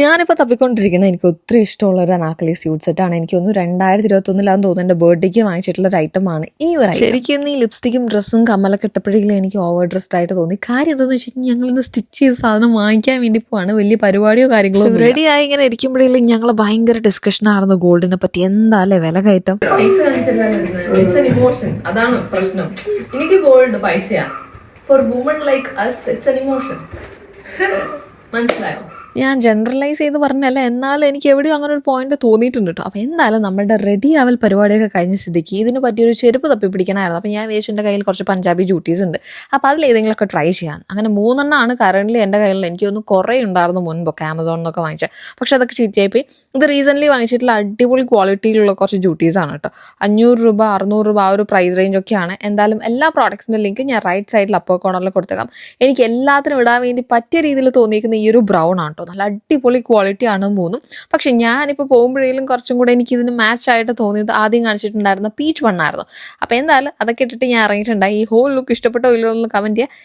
ഞാനിപ്പോൾ തപ്പിക്കൊണ്ടിരിക്കുന്നത് എനിക്ക് ഒത്തിരി ഇഷ്ടമുള്ള ഒരു അനാർക്കലി സ്യൂട്ട് സെറ്റാണ്. എനിക്കൊന്ന് 2021 തോന്നുന്നു എൻ്റെ ബർത്ത്ഡേക്ക് വാങ്ങിച്ചിട്ടുള്ള ഒരു ഐറ്റമാണ് ഈ ഒരു item. ശരിക്കും ഈ ലിപ്സ്റ്റിക്കും ഡ്രസ്സും കമ്മലൊക്കെ ഇട്ടപ്പോഴെങ്കിലും എനിക്ക് ഓവർ ഡ്രസ്ഡ് ആയിട്ട് തോന്നി. കാര്യം എന്താണെന്ന് വെച്ച് കഴിഞ്ഞാൽ ഞങ്ങളിന്ന് സ്റ്റിച്ച് ചെയ്ത സാധനം വാങ്ങിക്കാൻ വേണ്ടി പോവാണ്. വലിയ പരിപാടിയോ കാര്യങ്ങളോ റെഡി ആയി ഇങ്ങനെ ഇരിക്കുമ്പോഴേലും ഞങ്ങൾ ഭയങ്കര ഡിസ്കഷൻ ആയിരുന്നു ഗോൾഡിനെ പറ്റി. എന്താല്ലേ വില കയറ്റം. അതാണ് പ്രശ്നം. എനിക്ക് ഗോൾഡ് പൈസയാ. For woman like us it's an emotion. മനസ്സിലായോ? ഞാൻ ജനറലൈസ് ചെയ്ത് പറഞ്ഞല്ല, എന്നാലും എനിക്ക് എവിടെയും അങ്ങനെ ഒരു പോയിന്റ് തോന്നിയിട്ടുണ്ട് കേട്ടോ. അപ്പോൾ എന്തായാലും നമ്മുടെ റെഡി ആവൽ പരിപാടിയൊക്കെ കഴിഞ്ഞ സ്ഥിതിക്ക് ഇതിന് പറ്റിയൊരു ചെരുപ്പ് തപ്പി പിടിക്കണമായിരുന്നു. അപ്പോൾ ഞാൻ വിചാരിച്ചു കയ്യിൽ കുറച്ച് പഞ്ചാബി ജൂട്ടീസ് ഉണ്ട്, അപ്പോൾ അതിലേതെങ്കിലുമൊക്കെ ട്രൈ ചെയ്യാൻ. അങ്ങനെ 3 കറൻ്റ് എൻ്റെ കയ്യിൽ. എനിക്കൊന്ന് കുറേ ഉണ്ടായിരുന്നു മുൻപൊക്കെ ആമസോണിൽ നിന്നൊക്കെ വാങ്ങിച്ചത്, പക്ഷെ അതൊക്കെ ചീത്തയായിപ്പോയി. ഇത് റീസെൻ്റ്ലി വാങ്ങിച്ചിട്ടുള്ള അടിപൊളി ക്വാളിറ്റിയിലുള്ള കുറച്ച് ജൂട്ടീസാണ് കേട്ടോ. 500 രൂപ 600 രൂപ ആ ഒരു പ്രൈസ് റേഞ്ച് ഒക്കെയാണ്. എന്തായാലും എല്ലാ പ്രോഡക്ട്സിൻ്റെ ലിങ്ക് ഞാൻ റൈറ്റ് സൈഡിൽ അപ്പർ കോർണറിൽ കൊടുത്തേക്കാം. എനിക്ക് എല്ലാത്തിനും ഇടാൻ വേണ്ടി പറ്റിയ രീതിയിൽ തോന്നിയിരിക്കുന്ന ഈ ഒരു ബ്രൗൺ ആണ് കേട്ടോ. നല്ല അടിപൊളി ക്വാളിറ്റിയാണ് 3. പക്ഷെ ഞാനിപ്പോൾ പോകുമ്പോഴേലും കുറച്ചും കൂടെ എനിക്കിതിന് മാച്ച് ആയിട്ട് തോന്നിയത് ആദ്യം കാണിച്ചിട്ടുണ്ടായിരുന്ന പീച്ച് 1 ആയിരുന്നു. അപ്പോൾ എന്തായാലും അതൊക്കെ ഇട്ടിട്ട് ഞാൻ ഇറങ്ങിയിട്ടുണ്ടായി. ഈ ഹോൾ ലുക്ക് ഇഷ്ടപ്പെട്ടോ ഇല്ലയോ എന്ന് കമൻറ്റ് ചെയ്യുക.